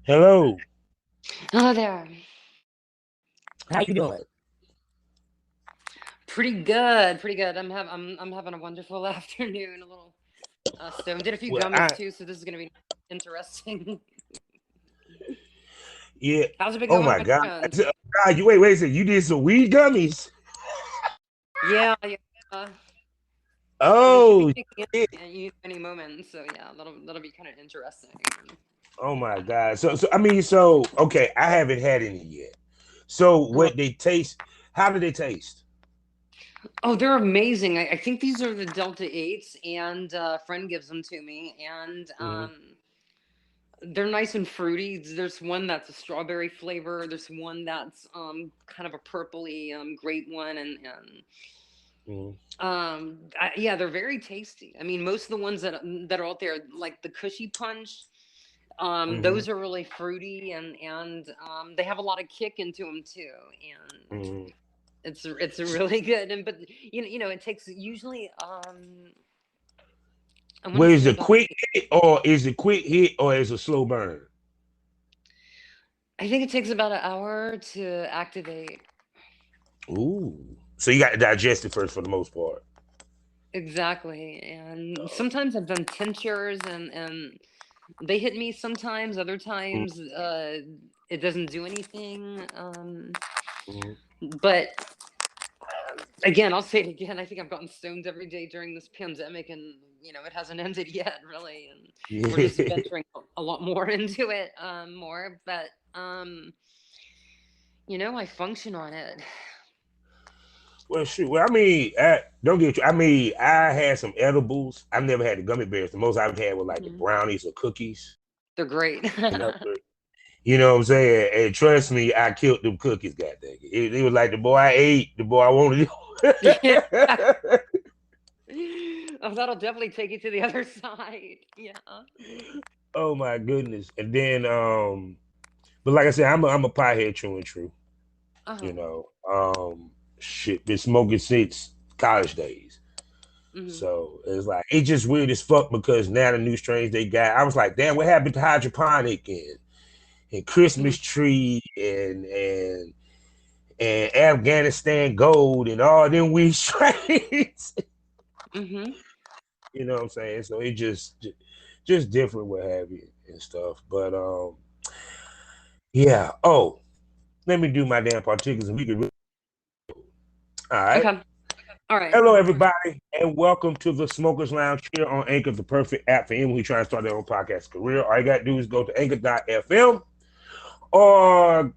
Hello. Hello there. How you doing? Pretty good, pretty good. I'm having a wonderful afternoon. A little stoned. Did a few Well, gummies too, so this is gonna be interesting. yeah. How's it been Oh going my on God. your end? God, you wait a second. You did some weed gummies. Yeah, yeah. Uh, so they should be Oh kicking shit. in any moment. So yeah, that'll be kind of interesting. Oh my God. So okay, I haven't had any yet. So Oh, what they taste, how do they taste? oh, they're amazing. I think these are the Delta Eights, and a friend gives them to me, and Hmm. they're nice and fruity. There's one that's a strawberry flavor. There's one that's kind of a purpley grape one, and Hmm. yeah, they're very tasty. I mean, most of the ones that are out there, like the Cushy Punch, Hmm. those are really fruity, and they have a lot of kick into them too, and Hmm. it's really good. And but it takes usually I want to Well, is say it about quick hit or is it quick hit or is it slow burn? I think it takes about an hour to activate. Ooh. So you got to digest it first for the most part. Exactly. And sometimes I've done tinctures and they hit me sometimes, other times it doesn't do anything. Mm-hmm. But again, I'll say it again. I think I've gotten stoned every day during this pandemic and it hasn't ended yet really, and we're just Yeah. venturing a lot more into it more, but I function on it. Well, shoot. Well, don't get you. I had some edibles. I've never had the gummy bears. The most I've had was like the Mhm. brownies or cookies. They're great. You know, you know what I'm saying? And trust me, I killed them cookies. God dang it! It was like the boy I ate, the boy I wanted. Yeah. Oh, that'll definitely take you to the other side. Yeah. Oh my goodness! And then, but like I said, I'm a pothead true and true. You Uh-huh. know, shit, been smoking since college days. Hmm. So it's like it's just weird as fuck because now the new strains they got. I was like, damn, what happened to hydroponic and Hmm. Christmas tree and Afghanistan gold and all them weed strains. Hmm. You know what I'm saying? So it just different, what have you, and stuff. But yeah. Oh, let me do my damn particulars and we can. All right. Okay. All right. Hello, everybody, and welcome to the Smokers Lounge here on Anchor, the perfect app for anyone who trying to start their own podcast career. All you got to do is go to anchor.fm or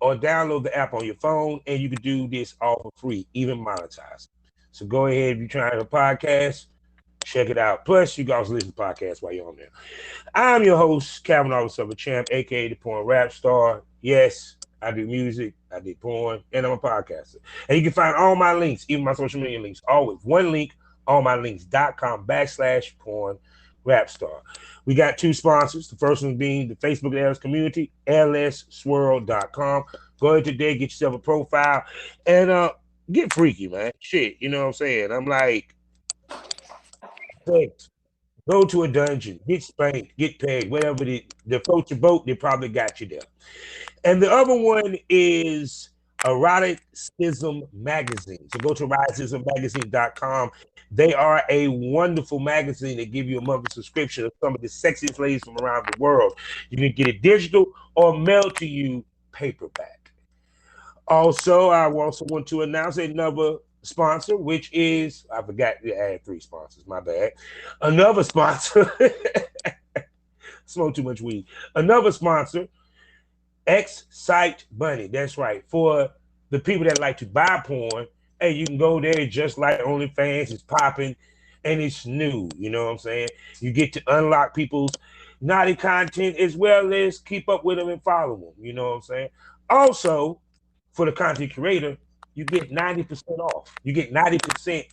or download the app on your phone, and you can do this all for free, even monetize. So go ahead if you're trying a podcast, check it out. Plus, you guys listen to podcasts while you're on there. I'm your host, Calvin Officer of a Champ, aka the Porn Rap Star. Yes, I do music, I do porn, and I'm a podcaster. And you can find all my links, even my social media links, always one link, allmylinks.com/porn rap star. We got two sponsors. The first one being the Facebook LS community, lsswirl.com. Go ahead today, get yourself a profile, and get freaky, man. Shit, you know what I'm saying? I'm like, thanks. Go to a dungeon, get spanked, get pegged, whatever the float your boat, they probably got you there. And the other one is Eroticism Magazine. So go to eroticismmagazine.com. They are a wonderful magazine that give you a monthly subscription of some of the sexiest ladies from around the world. You can get it digital or mailed to you paperback. Also, I also want to announce another sponsor, which is I forgot to add three sponsors. My bad. Another sponsor. Smoke too much weed. Another sponsor, X Site Bunny. That's right. For the people that like to buy porn, hey, you can go there just like OnlyFans. It's popping and it's new. You know what I'm saying? You get to unlock people's naughty content as well as keep up with them and follow them. You know what I'm saying? Also, for the content creator, you get 90% off. You get 90%,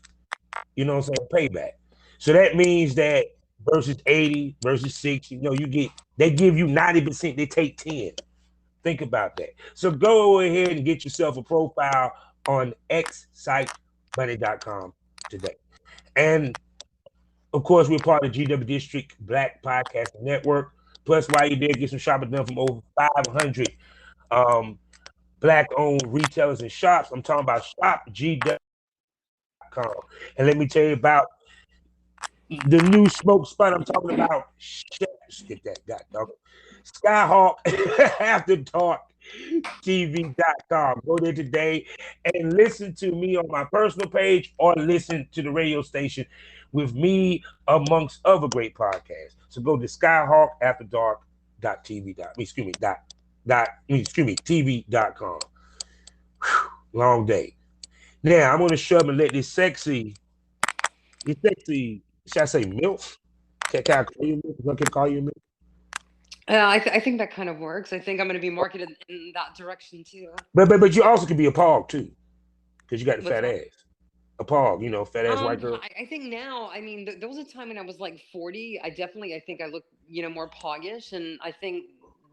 you know what I'm saying, payback. So that means that versus 80, versus 60, you get they give you 90%, they take 10. Think about that. So go ahead and get yourself a profile on xsitemoney.com today. And of course, we're part of GW District Black Podcasting Network. Plus, while you're there, get some shopping done from over 500 um, Black-owned retailers and shops. I'm talking about shopg.com. And let me tell you about the new smoke spot. I'm talking about. Skip that, god dog. Skyhawk After Dark TV.com. Go there today and listen to me on my personal page or listen to the radio station with me amongst other great podcasts. So go to TV.com. Long day. Now I'm gonna shove and let this sexy, should I say MILF? Can I call you MILF? Can I call you MILF? I think that kind of works. I think I'm going to be marketed in that direction too. But you also can be a pog too, because you got the What's fat that? ass. A pog, fat ass white girl. I think now, I mean, there was a time when I was like 40. I think I look, more poggish, and I think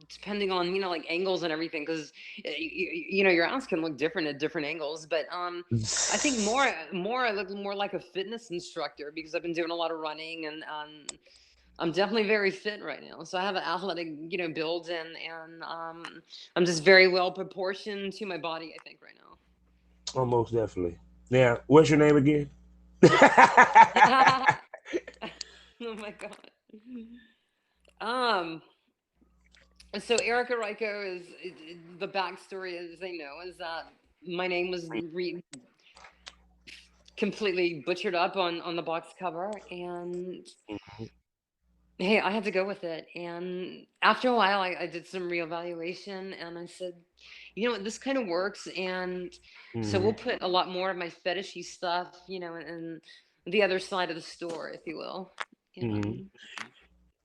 depending on like angles and everything, because your ass can look different at different angles. But I think more I look more like a fitness instructor because I've been doing a lot of running and I'm definitely very fit right now. So I have an athletic, build and I'm just very well proportioned to my body, I think, right now. Almost definitely. Now, what's your name again? Oh my God. So Erikka Ryko is the backstory, as they know, is that my name was completely butchered up on the box cover, and hey, I had to go with it. And after a while, I did some reevaluation, and I said, you know what, this kind of works, and so we'll put a lot more of my fetishy stuff, in the other side of the store, if you will.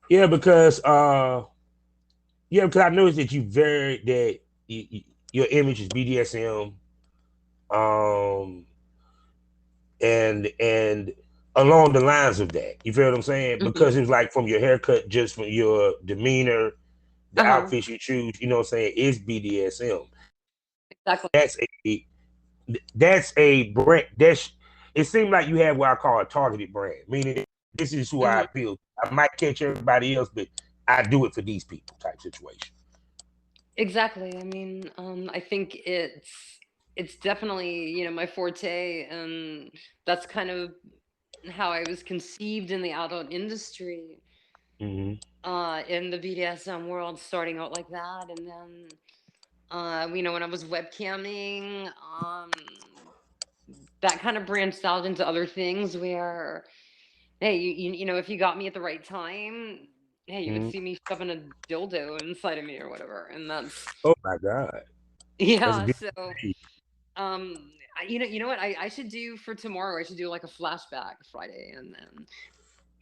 Yeah, because I noticed that your image is BDSM, and along the lines of that, you feel what I'm saying? Because it was like from your haircut, just from your demeanor, the outfits you choose, you know what I'm saying, is BDSM. Exactly. That's a brand. It seemed like you have what I call a targeted brand, meaning this is who I appeal. I might catch everybody else, but I do it for these people type situation. Exactly. I mean, I think it's definitely, my forte, and that's kind of how I was conceived in the adult industry, in the BDSM world, starting out like that, and then, when I was webcamming, that kind of branched out into other things where, hey, if you got me at the right time, hey, you would see me shoving a dildo inside of me or whatever, and that's. Oh my God. Yeah. So, you know what I should do for tomorrow? I should do like a flashback Friday, and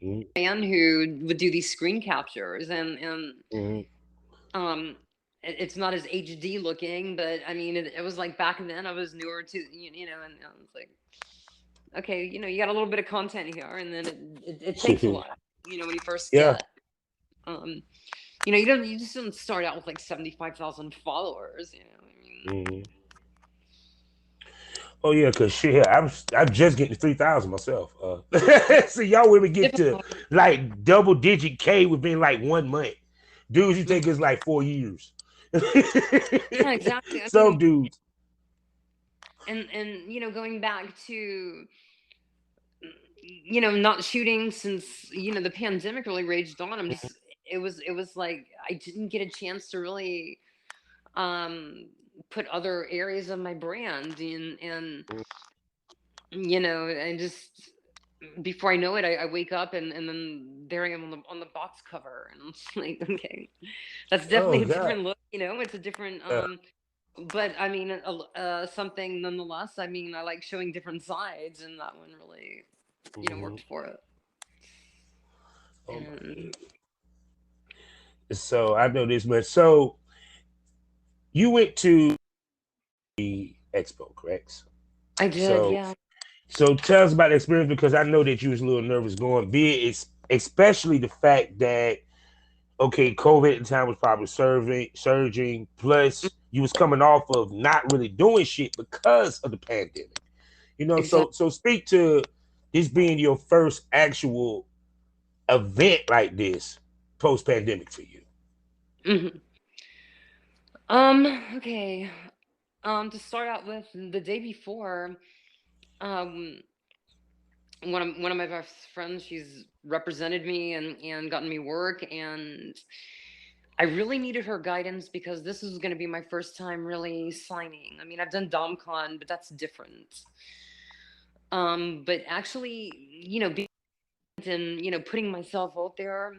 then man who would do these screen captures, and it's not as HD looking, but I mean, it was like back then I was newer to, and I was like, okay, you got a little bit of content here, and then it takes a while, when you first get, you just don't start out with like 75,000 followers, I mean. Oh yeah, cause shit, I'm just getting 3,000 myself. So y'all women get to like double digit K within like 1 month. Dudes, you think it's like 4 years. Yeah, exactly. Some dudes. And going back to not shooting since the pandemic really raged on. It was like I didn't get a chance to really put other areas of my brand in, and and just before I know it, I wake up and then there I am on the box cover, and it's like, okay, that's definitely a different look. It's a different but I mean, something nonetheless. I mean, I like showing different sides, and that one really, worked for it. So I know this much. So you went to the Expo, correct? I did, yeah. So tell us about the experience, because I know that you was a little nervous going, be it especially the fact that, okay, COVID at the time was probably surging, plus you was coming off of not really doing shit because of the pandemic. Exactly. So speak to this being your first actual event like this post-pandemic for you. Mhm. Okay. To start out with, the day before, um, one of my best friends, she's represented me and gotten me work, and I really needed her guidance because this was going to be my first time really signing. I mean, I've done DomCon, but that's different. But actually, being and putting myself out there,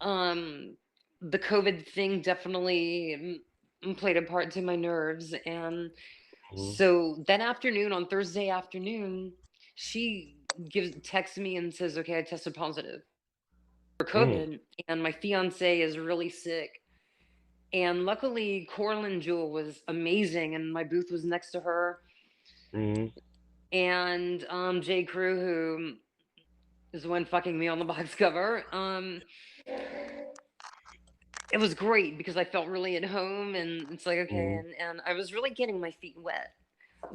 um, the COVID thing definitely played a part to my nerves, and Mm-hmm. so that afternoon, on Thursday afternoon, she texts me and says, "Okay, I tested positive for Mm-hmm. COVID, and my fiance is really sick." And luckily, Corlin Jewel was amazing, and my booth was next to her. Mm-hmm. And J. Crew, who is the one fucking me on the box cover, it was great because I felt really at home, and it's like, okay, and I was really getting my feet wet.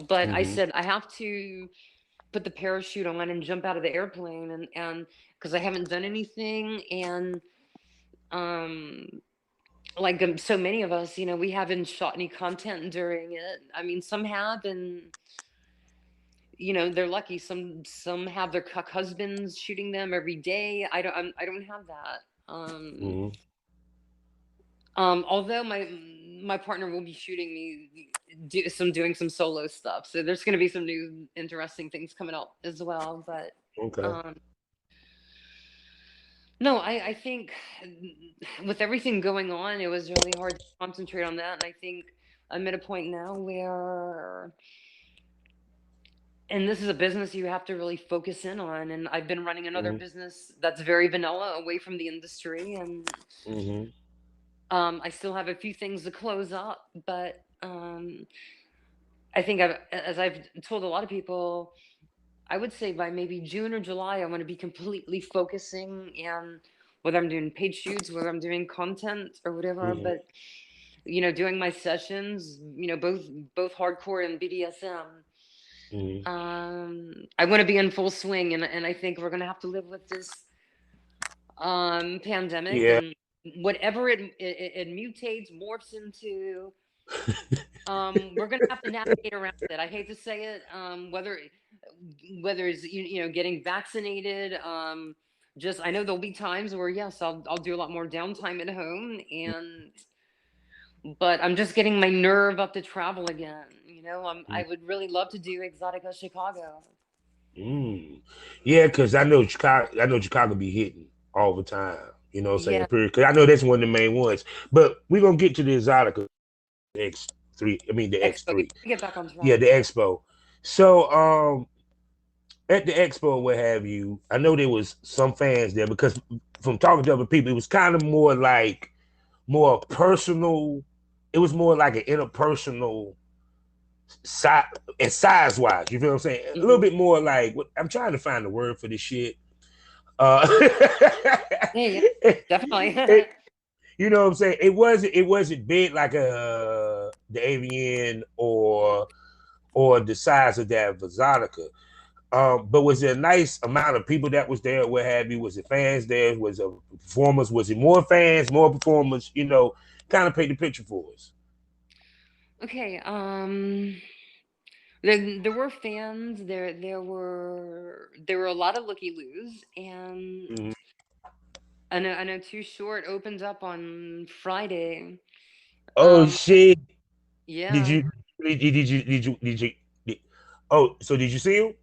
But I Mm-hmm. said I have to put the parachute on and jump out of the airplane, and because I haven't done anything, and um like so many of us, we haven't shot any content during it. I mean, some have, and they're lucky. Some have their cuck husbands shooting them every day. I don't have that. Mm-hmm. Although my partner will be shooting me doing some solo stuff, so there's going to be some new interesting things coming up as well. But Okay. um, no, I think with everything going on, it was really hard to concentrate on that. And I think I'm at a point now where, and this is a business you have to really focus in on. And I've been running another Mm-hmm. business that's very vanilla, away from the industry. And Mm-hmm. I still have a few things to close up. But I think as I've told a lot of people, I would say by maybe June or July, I want to be completely focusing, and whether I'm doing paid shoots, whether I'm doing content or whatever, Mm-hmm. but doing my sessions, both hardcore and BDSM. Mm-hmm. I want to be in full swing, and I think we're gonna have to live with this pandemic, Yeah. and whatever it mutates, morphs into. We're gonna have to navigate around it. I hate to say it. Whether it's getting vaccinated. Just I know there'll be times where yes, I'll do a lot more downtime at home, and but I'm just getting my nerve up to travel again. I would really love to do Exotica Chicago. Mm. Yeah, because I know Chicago be hitting all the time. You know what I'm saying? Yeah, Period. Because I know that's one of the main ones. But we're gonna get to the Exotica X3. I mean the Expo. Yeah, X3. get back on Yeah, track. the Expo. So at the Expo, what have you, I know there was some fans there because from talking to other people, it was kind of more personal. It was more like an interpersonal size and size wise. You feel what I'm saying? A little Hmm. bit more like what I'm trying to find the word for this shit. Uh, Yeah, yeah, definitely. it, you know what I'm saying? It wasn't big like the avian or the size of that Exotica. But was there a nice amount of people that was there? What have you? Was it fans there? Was it performers? Was it more fans, more performers? Kind of paint the picture for us. Okay. There were fans. There were a lot of looky loos, and Mm-hmm. I know Too Short opens up on Friday. Oh Um, shit! Did yeah, you? Did, oh, so did you see him?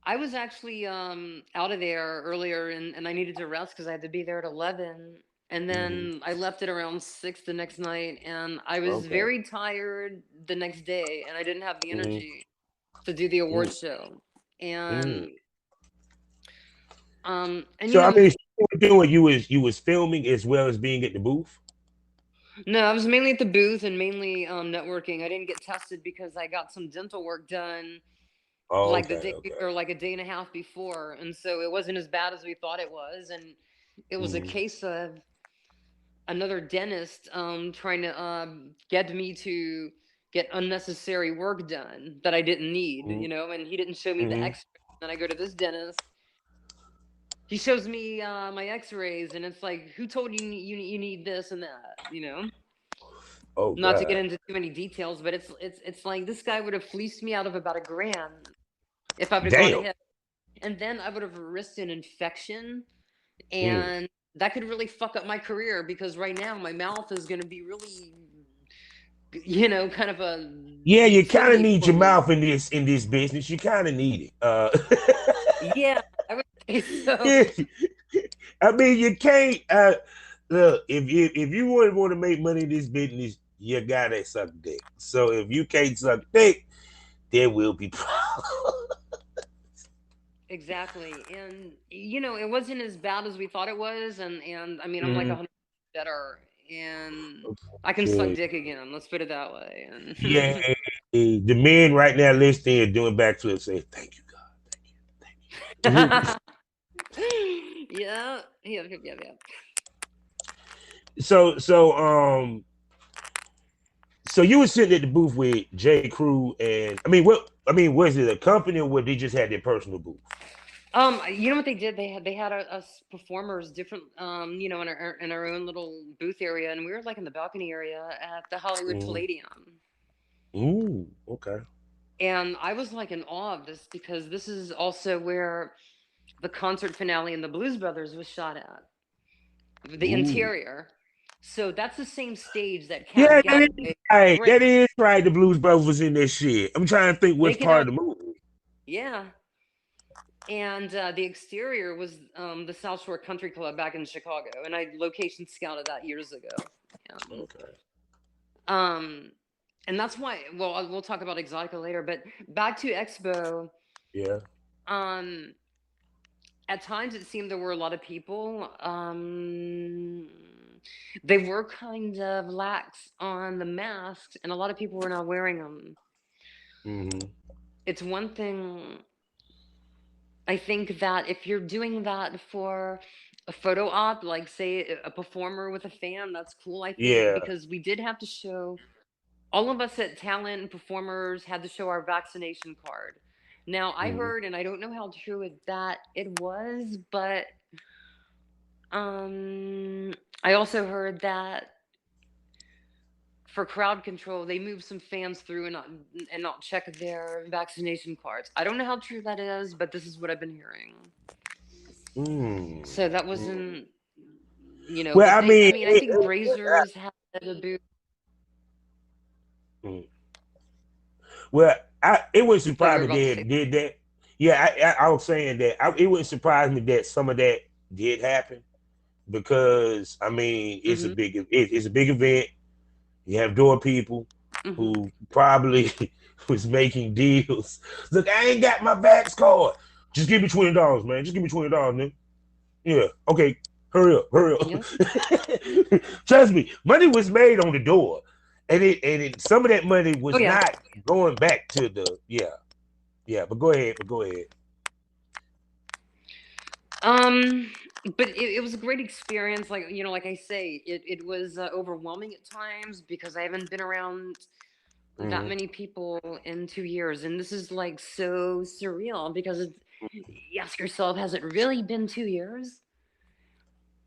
I was actually out of there earlier, and I needed to rest because I had to be there at 11, and Mm-hmm. then I left at around 6 the next night, and I was Okay. very tired the next day, and I didn't have the Mm-hmm. energy to do the Mm-hmm. award show, and Mm. and So I mean, what you were doing, you was filming as well as being at the booth. no, I was mainly at the booth and mainly networking. I didn't get tested because I got some dental work done Oh, like the okay, day okay. or like a day and a half before, and so it wasn't as bad as we thought it was, and it was a Mm-hmm. case of another dentist trying to get me to get unnecessary work done that I didn't need, and he didn't show me the Mm-hmm. extra. Then I go to this dentist, He shows me my X-rays, and it's like, who told you you need this and that? You know, Oh not to get God. into too many details, but it's like this guy would have fleeced me out of about $1,000 if I would have gone Damn. ahead, and then I would have risked an infection, Mm. and that could really fuck up my career because right now my mouth is going to be really, kind of a Yeah, you kind of utility need for your me. mouth in this business. You kind of need it. Yeah, I would say so. Yeah. I mean, you can't. Look, if you want to make money in this business, you gotta suck dick. So if you can't suck dick, there will be problems. Exactly. And it wasn't as bad as we thought it was, and I mean, I'm like Mm, 100 better, and I can suck okay. dick again. Let's put it that way. Yeah, And the men right now listening and doing backflips say, "Thank you, God, thank you, thank yeah, yeah, yeah, yeah, yeah. you." So you were sitting at the booth with J. Crew, and I mean, what? I mean, was it a company or what? They just had their personal booth? You know what they did? They had us performers different, in our own little booth area, and we were like in the balcony area at the Hollywood Mm. Palladium. Ooh, okay. And I was like in awe of this because this is also where the concert finale in the Blues Brothers was shot at, the Ooh. interior. So that's the same stage that Cab Yeah, that is Galloway right. break. That is right. The Blues Brothers was in that shit. I'm trying to think what's Make it part out. of the movie. Yeah. And the exterior was the South Shore Country Club back in Chicago. And I location scouted that years ago. And, Okay. um, and that's why, well, we'll talk about Exotica later, but back to Expo. Yeah. Um, at times it seemed there were a lot of people. They were kind of lax on the masks, and a lot of people were not wearing them. Mm-hmm. It's one thing, I think, that if you're doing that for a photo op, like say a performer with a fan, that's cool, I think, Yeah. because we did have to show, all of us at talent and performers had to show our vaccination card. Now, I Mm-hmm. heard, and I don't know how true it was, but Um, I also heard that for crowd control, they moved some fans through and not check their vaccination cards. I don't know how true that is, but this is what I've been hearing. Mm. So that Mm. wasn't, Well, but I they, I mean, mean, I think Brazers had a booth. mm. Well, it wouldn't I thought you surprise were me about to they say. did that. Yeah, I was saying that it wouldn't surprise me that some of that did happen because I mean Mm-hmm. it's a big event. You have door people Mm-hmm. who probably was making deals. Look, I ain't got my Vax card. Just give me $20, man. Just give me $20, man. Yeah, okay. Hurry Yep. up. Trust me, money was made on the door, and some of that money Oh was yeah. not going back to the yeah. But go ahead. Um, but it was a great experience. Like like I say, it was overwhelming at times because I haven't been around that Mm-hmm. many people in 2 years, and this is like so surreal because you ask yourself, has it really been 2 years?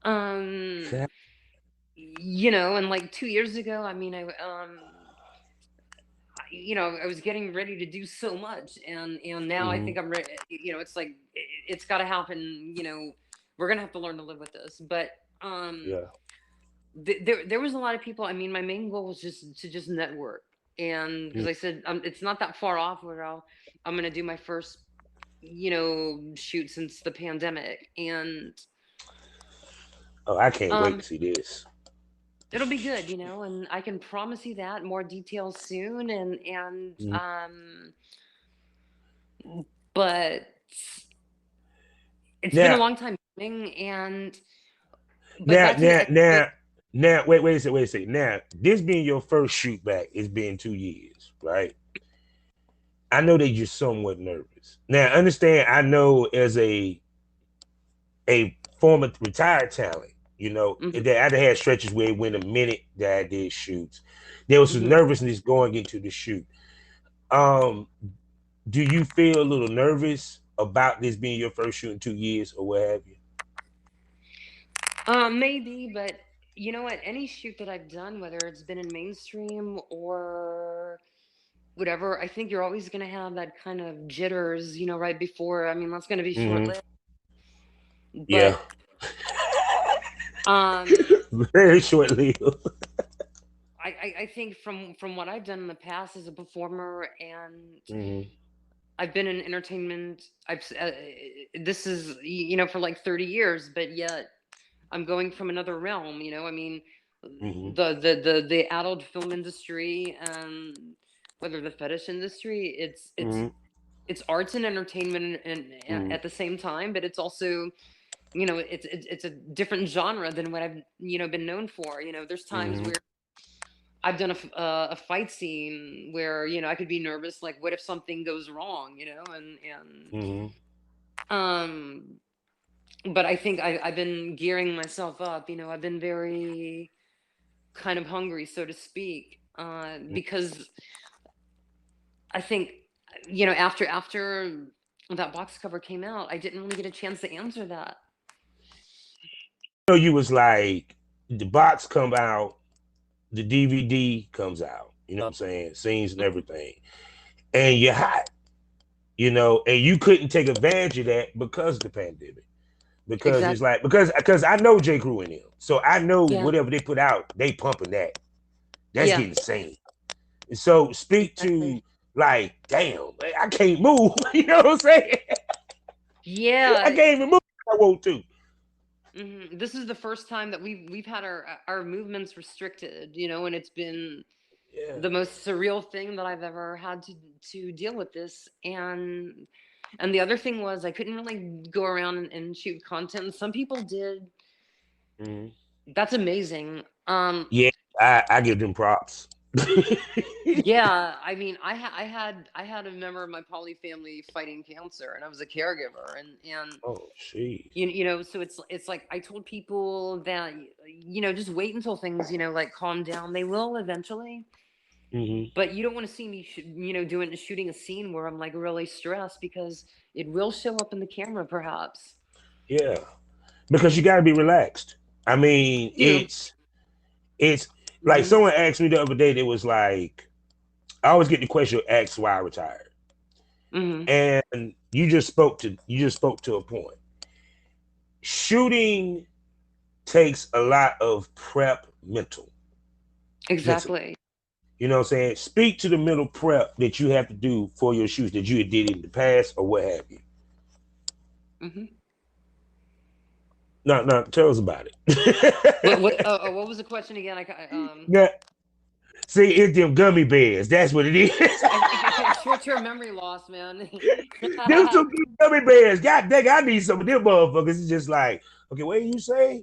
Um, and like 2 years ago, I mean, I was getting ready to do so much, and now I Mm-hmm. think I'm ready. It's like it's got to happen. We're gonna have to learn to live with this, but um Yeah. there was a lot of people. I mean, my main goal was just to just network, and because I said, it's not that far off where I'm gonna do my first shoot since the pandemic, and Oh, I can't wait um to see this. it'll be good, and I can promise you that more details soon, and Mm. but it's been a Now, long time coming, and but now, back to the now, expo. now, now. Wait a second. Now, this being your first shoot back, it's been 2 years, right? I know that you're somewhat nervous. Now, understand, I know as a former retired talent, Hmm. that I had stretches where it went a minute that I did shoots. There was some Hmm. nervousness going into the shoot. Um, do you feel a little nervous about this being your first shoot in 2 years or what have you? Maybe, but you know what? Any shoot that I've done, whether it's been in mainstream or whatever, I think you're always going to have that kind of jitters, right before. I mean, that's going to be short lived. Yeah. But um, Very short lived. I think from what I've done in the past as a performer, and Mm-hmm. I've been in entertainment. This is for like 30 years, but yet I'm going from another realm. I mean, Mm-hmm. the adult film industry, whether the fetish industry, Mm-hmm. it's arts and entertainment and Mm-hmm. at the same time, but it's also it's a different genre than what I've been known for. There's times Mm-hmm. where I've done a fight scene where I could be nervous, like what if something goes wrong, and Mm-hmm. um but I think I've been gearing myself up. I've been very kind of hungry, so to speak, because I think after that box cover came out, I didn't really get a chance to answer that. You was like, the box come out, the DVD comes out, you know what I'm saying? Scenes and everything. And you're hot, and you couldn't take advantage of that because of the pandemic. Because it's Exactly. like, because I know J. Crew and them. So I know Yeah. whatever they put out, they pumping that. That's Yeah. getting seen. And so speak to, Exactly. like, damn, man, I can't move. You know what I'm saying? I Yeah. can't even move if I want to. This is the first time that we've had our movements restricted, and it's been Yeah. the most surreal thing that I've ever had to deal with this. And the other thing was I couldn't really go around and shoot content. Some people did. Mm-hmm. That's amazing. Yeah, I give them props. Yeah, I mean, I had a member of my poly family fighting cancer, and I was a caregiver, and Oh, jeez. so it's like I told people that just wait until things like calm down. They will eventually. Mm-hmm. But you don't want to see me, shooting a scene where I'm like really stressed, because it will show up in the camera, perhaps. Yeah, because you got to be relaxed. I mean, You. it's like Hmm. someone asked me the other day. They was like, I always get the question asked why I retired, Hmm. and you just spoke to a point. Shooting takes a lot of prep mentally. Exactly. You know what I'm saying? Speak to the mental prep that you have to do for your shoots that you did in the past or what have you. Hmm. No, tell us about it. What was the question again? Now, see, it's them gummy bears. That's what it is. Short-term memory loss, man. Them two gummy bears. God dang, I need some of them motherfuckers. It's just like, okay, what did you say?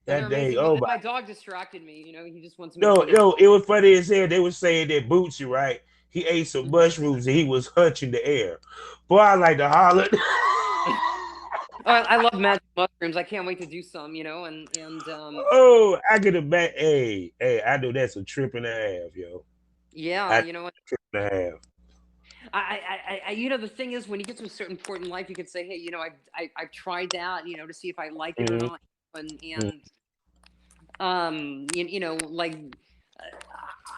And they're That day, amazing. oh my. My dog distracted me. He just wants to make No, sure that. no, it was funny as hell. They were saying that Bootsy, right? He ate some Mhm. mushrooms and he was hunching the air. Boy, I like to holler. Oh, I love magic mushrooms. I can't wait to do some. And Oh, I get it back. Hey, I know that's a trip and a half, yo. yeah, I trip and a half. the thing is, when you get to a certain point in life, you could say, hey, I've tried that, to see if I like it or Mm-hmm. not. Mm-hmm. And like,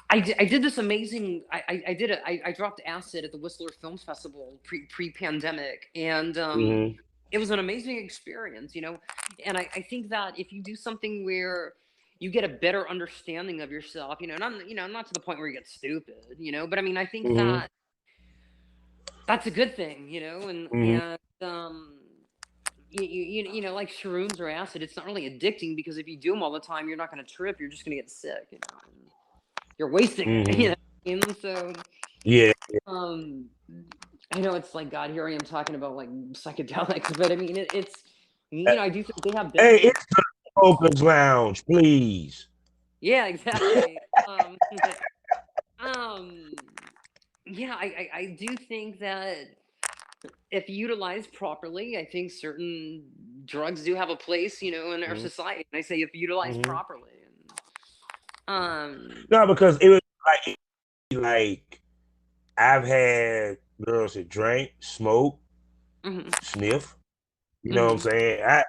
I did this amazing. I did it. I dropped acid at the Whistler Film Festival pre pandemic, and Mm-hmm. it was an amazing experience. And I think that if you do something where you get a better understanding of yourself, not to the point where you get stupid, but I mean, I think Mm-hmm. that that's a good thing, Mm-hmm. like shrooms or acid, it's not really addicting, because if you do them all the time, you're not going to trip. You're just going to get sick, and you're wasting it, Mm-hmm. And so, Yeah. um, I know it's like, God, here I am talking about like psychedelics, but I mean, it's, I do think they have Hey, benefits. it's the Smokers Lounge, please. Yeah, exactly. Um, yeah, I do think that if utilized properly, I think certain drugs do have a place, in our Mm-hmm. society. And I say if utilized Mm-hmm. properly. And, No, because it was like I've had girls that drank, smoke, mhm, sniff. You know what I'm mhm. saying?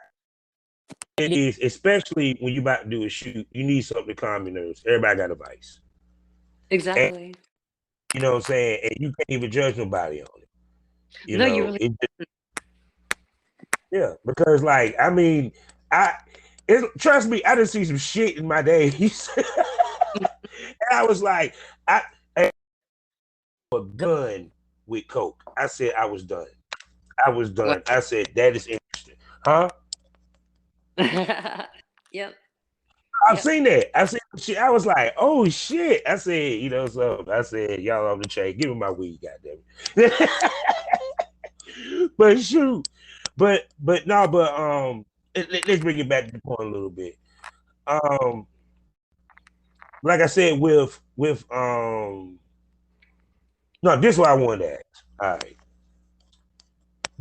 It is, especially when you about to do a shoot, you need something to calm your nerves. Everybody got a vice. And Exactly. you know what I'm saying? And you can't even judge nobody on it. You No, you know, really. yeah, because like I mean, trust me, I didn't see some shit in my days. And I was like, I was done with coke. I said I was done. I was Wow. done. I said that is interesting, huh? Yep. I've Yep. seen that. I've seen shit. I was like, oh shit. I said, you know, so I said, y'all on the chain, give me my weed, goddamn it. But shoot, but no, but let's bring it back to the point a little bit. Um, like I said, no, this is what I wanted to ask. All right,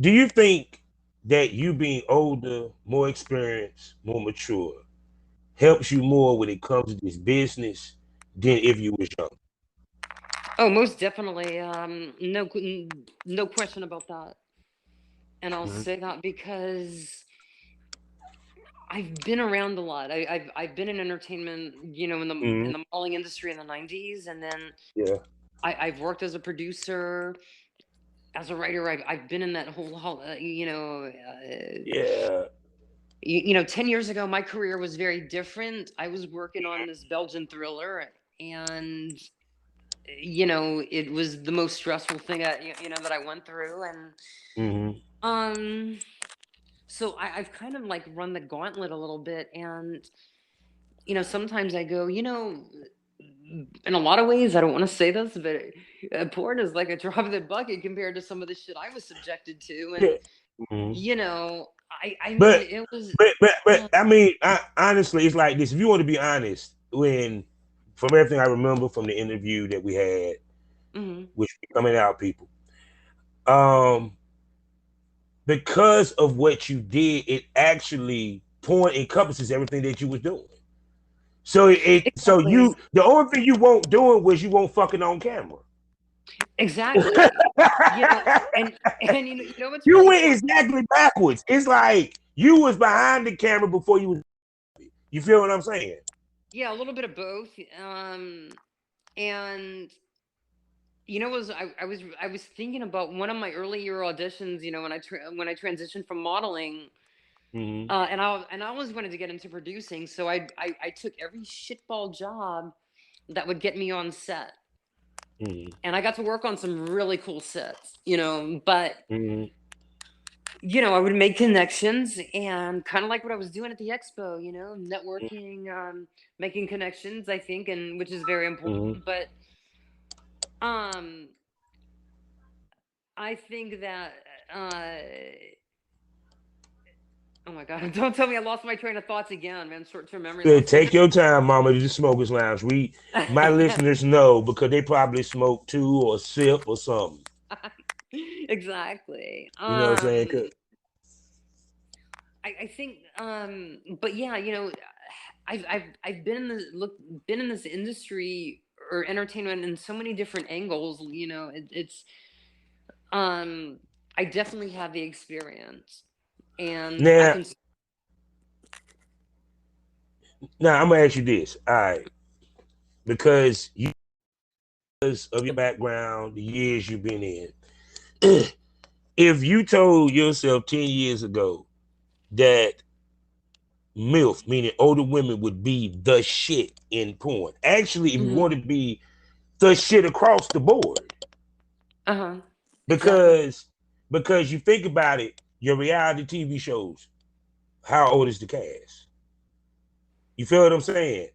do you think that you being older, more experienced, more mature helps you more when it comes to this business than if you was young? Oh, most definitely. No question about that. And I'll Mhm. say that because I've been around a lot. I've been in entertainment, in Mhm. the modeling industry in the '90s, and then Yeah. I've worked as a producer, as a writer. I've been in that whole Yeah. 10 years ago, my career was very different. I was working on this Belgian thriller, and it was the most stressful thing that I went through, and Hmm. um, so I've kind of like run the gauntlet a little bit, and sometimes I go, in a lot of ways, I don't want to say this, but porn is like a drop in the bucket compared to some of the shit I was subjected to, and Yeah. Mhm. I mean, But it was. but I mean, honestly, it's like this. If you want to be honest, when from everything I remember from the interview that we had, Mhm. which coming out people, um, because of what you did, it actually porn encompasses everything that you was doing. So Exactly. the only thing you won't do it was you won't fucking on camera. Exactly. And what's You really went funny? exactly backwards. It's like you was behind the camera before you was. You feel what I'm saying? Yeah, a little bit of both. And I was thinking about one of my early year auditions. When I transitioned from modeling, Hmm. and I always wanted to get into producing, so I took every shitball job that would get me on set, Hmm. and I got to work on some really cool sets. But Hmm. I would make connections, and kind of like what I was doing at the expo, networking, making connections, I think, and which is very Hmm. important. But um, I think that uh, oh my god, don't tell me I lost my train of thoughts again, man. Short-term memory Yeah, loss. take your time, Mama. This is Smokers Lounge. My Yeah, listeners know because they probably smoke too or sip or something. exactly. You know what I'm saying? 'Cause I think, but yeah, I've been in this industry or entertainment in so many different angles. It's um, I definitely have the experience, and I now, can. now I'm gonna ask you this, all right? Because because of your background, the years you've been in, if you told yourself 10 years ago that MILF, meaning older women, would be the shit in porn, actually, if you Mhm. want to be the shit across the board, Uh-huh. Exactly. because you think about it, your reality TV shows, how old is the cast? You feel what I'm saying?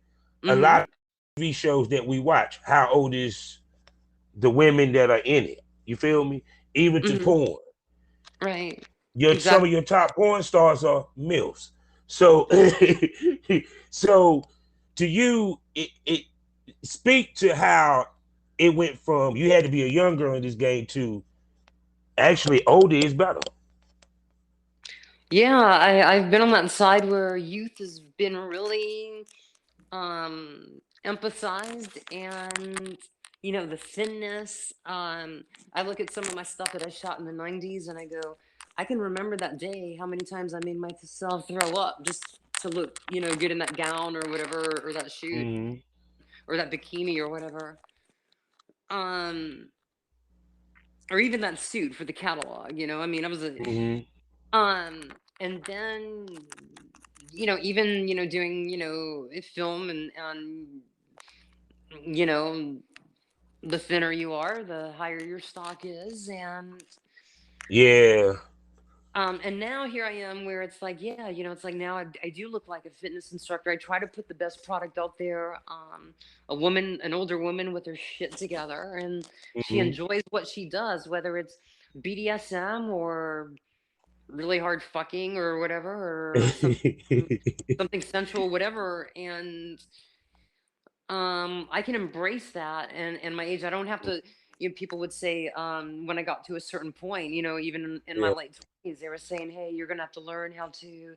A lot Mhm. of TV shows that we watch, how old is the women that are in it? You feel me? Even to Mhm. porn, Right. some of Exactly. your top porn stars are milfs. So, so to you, it speak to how it went from you had to be a young girl in this game to actually older is better. Yeah, I've been on that side where youth has been really emphasized, and the thinness. I look at some of my stuff that I shot in the '90s, and I go, I can remember that day, how many times I made myself throw up just to look, good in that gown or whatever, or that shoot, Mm-hmm. or that bikini or whatever. Um, or even that suit for the catalog, I mean, I was Mm-hmm. and then, even, doing, film and, you know, the thinner you are, the higher your stock is. Yeah. And now here I am where it's like, yeah, it's like now I do look like a fitness instructor. I try to put the best product out there. An older woman with her shit together, and she Mm-hmm. enjoys what she does, whether it's BDSM or really hard fucking or whatever, or something sensual, whatever. And I can embrace that, and my age, I don't have to. People would say, when I got to a certain point, even in my Yeah. late 20s, they were saying, hey, you're gonna have to learn how to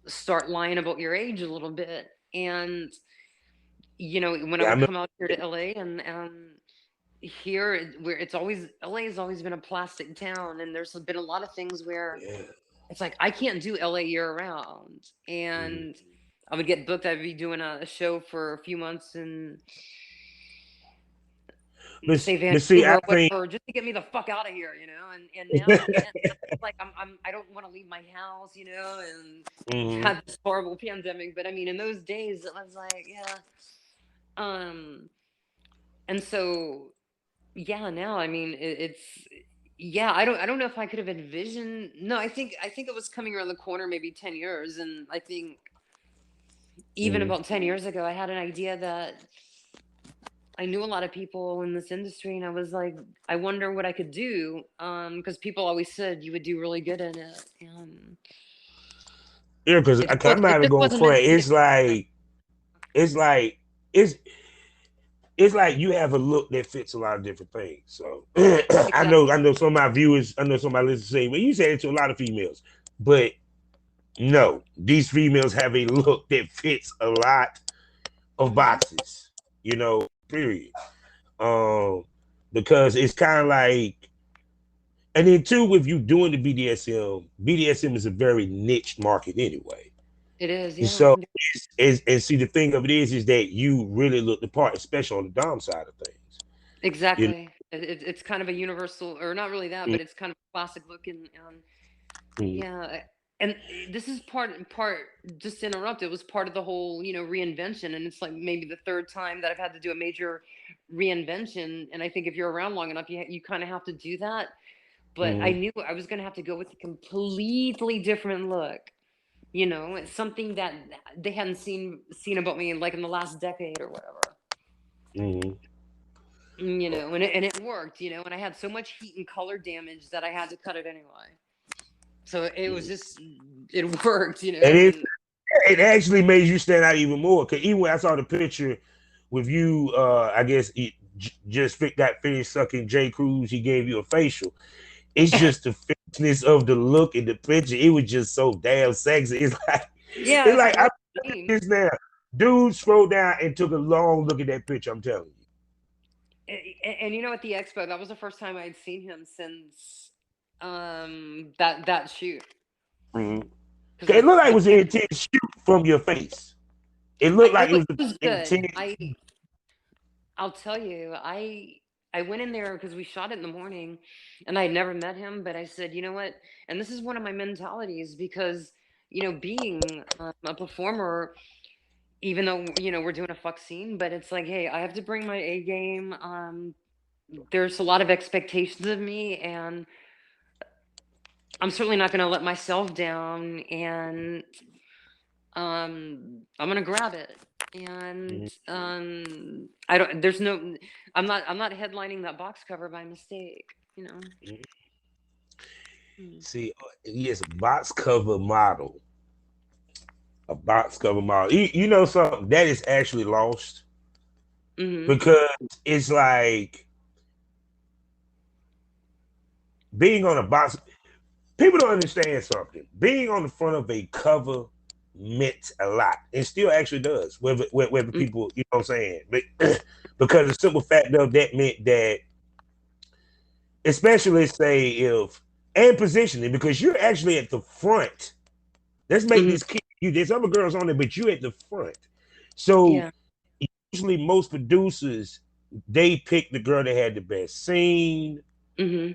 start lying about your age a little bit. And when I Yeah. I would remember. come out here to LA, and here, where it's always, LA has always been a plastic town, and there's been a lot of things where Yeah. it's like I can't do LA year round. Mm-hmm. And I would get booked. I'd be doing a show for a few months in, say, But see, Vancouver I or think. whatever, just to get me the fuck out of here, and now I can't. It's like I don't want to leave my house, and we Mm-hmm. had this horrible pandemic. But I mean, in those days, it was like, yeah. Um, and so, yeah, now, I mean, it's, yeah, I don't know if I could have envisioned. No, I think it was coming around the corner, maybe 10 years, and I think even Mm-hmm. about 10 years ago, I had an idea that I knew a lot of people in this industry, and I was like, I wonder what I could do. Because people always said you would do really good in it, and Yeah, because it just I'm wasn't. It not even just going wasn't meant front. to be. It's like it's it's like you have a look that fits a lot of different things. So Exactly. I know some of my viewers, I know some of my listeners say, well, you say it to a lot of females, but no, these females have a look that fits a lot of Hmm. boxes. Period. Um, because it's kind of like, and then too, with you doing the BDSM is a very niche market anyway. It is, And yeah. so, and see, the thing of it is that you really look the part, especially on the dom side of things. You Exactly. It's kind of a universal, or not really that, know? but it's kind of a classic look, and Mm-hmm. yeah. And this is part. Just to interrupt, it was part of the whole, reinvention, and it's like maybe the third time that I've had to do a major reinvention. And I think if you're around long enough, you kind of have to do that. But I Mm-hmm. knew I was going to have to go with a completely different look. It's something that they hadn't seen about me like in the last decade or whatever. Mm-hmm. And it worked. And I had so much heat and color damage that I had to cut it anyway. So it was just, it worked. And And it actually made you stand out even more. Because even when I saw the picture with you, I guess it just got finished sucking J. Cruz, he gave you a facial. It's just the fitness of the look in the picture. It was just so damn sexy. yeah, It's it's a like I'm great looking at team. this now. Dude scrolled down and took a long look at that picture. I'm telling you. And at the expo, that was the first time I'd seen him since that shoot. Mm-hmm. Because It looked like it I was an can't. intense shoot from your face. It looked like it was It was an good. intense. I'll tell you, I went in there because we shot it in the morning, and I had never met him, but I said, you know what? And this is one of my mentalities, because being a performer, even though we're doing a fuck scene, but it's like, hey, I have to bring my A game. There's a lot of expectations of me, and I'm certainly not going to let myself down, and I'm going to grab it. And Mhm. I don't there's no I'm not headlining that box cover by mistake. Mm. See, yes, box cover model. A box cover model. You know something that is actually lost Mhm. because it's like being on a box. People don't understand something. Being on the front of a cover meant a lot. It still actually does. Whether Mm. people, you know what I'm saying, but, because the simple fact of that meant that, especially say if and positioning, because you're actually at the front. Let's make this key. There's other girls on there, but you at the front. So Yeah. usually most producers, they pick the girl that had the best scene. Mm-hmm.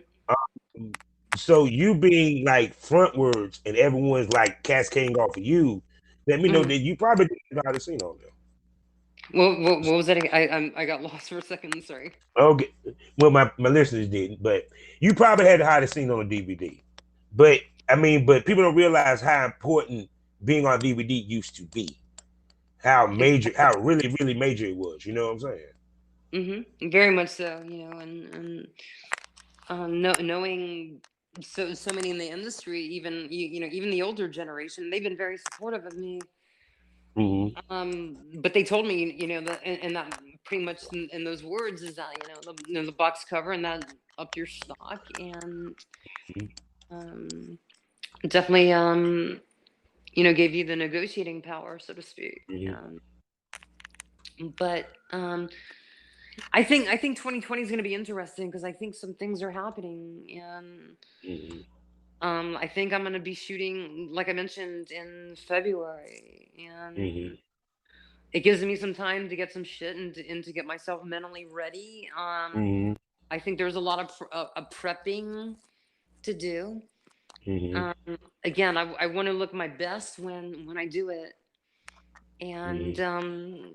So you being like frontwards and everyone's like cascading off of you, let me know Mm-hmm. that you probably didn't know how to sing on there. What was that? I got lost for a second. Sorry. Okay. Well, my listeners didn't, but you probably had the hottest scene on a DVD. But I mean, but people don't realize how important being on DVD used to be. How major, Exactly. how really, really major it was. You know what I'm saying? Mm-hmm. Very much so. And knowing so many in the industry, even even the older generation, they've been very supportive of me. Mm-hmm. But they told me, that, and that pretty much in those words is that, the box cover and that upped your stock, and um, definitely, gave you the negotiating power, so to speak. Mm-hmm. But I think 2020 is going to be interesting because I think some things are happening, and Mm-hmm. I think I'm going to be shooting, like I mentioned, in February, and Mm-hmm. it gives me some time to get some shit and to get myself mentally ready. Mm-hmm. I think there's a lot of prepping to do. Mm-hmm. Um, Again, I want to look my best when I do it, and Mm-hmm.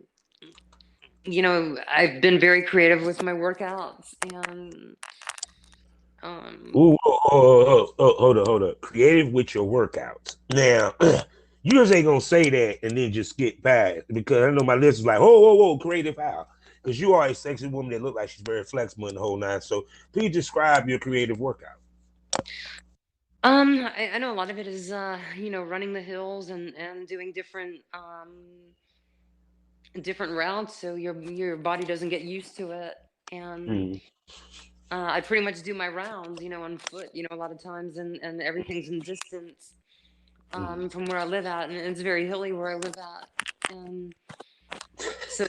I've been very creative with my workouts, and Ooh, hold up. Creative with your workouts. Now, you just ain't gonna say that and then just skip past, because I know my list is like, whoa, creative how? Because you are a sexy woman that look like she's very flexible in the whole nine. So please describe your creative workout. I know a lot of it is running the hills and doing different routes so your body doesn't get used to it, and Mm-hmm. I pretty much do my rounds, on foot, a lot of times, and everything's in distance from where I live at, and it's very hilly where I live at, and so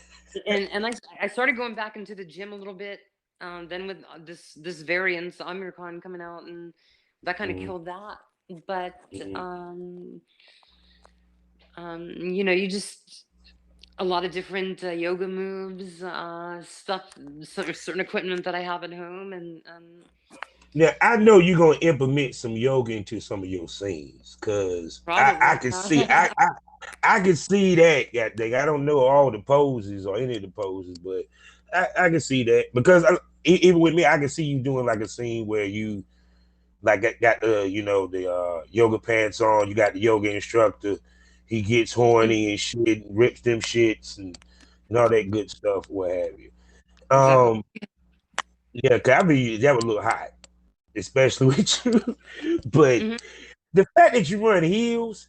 and I started going back into the gym a little bit, then with this variant Omicron coming out, and that kind of Mm-hmm. killed that, but Mm-hmm. you just a lot of different yoga moves, stuff, certain equipment that I have at home, and Now I know you're gonna implement some yoga into some of your scenes, cause I probably. can see I can see that. Yeah, thing. I don't know all the poses or any of the poses, but I can see that, because even with me, I can see you doing like a scene where you like got the yoga pants on. You got the yoga instructor. He gets horny and shit, and rips them shits and all that good stuff, what have you. Exactly. Yeah, cause I mean that would look hot, especially with you. But Hmm. the fact that you run heels,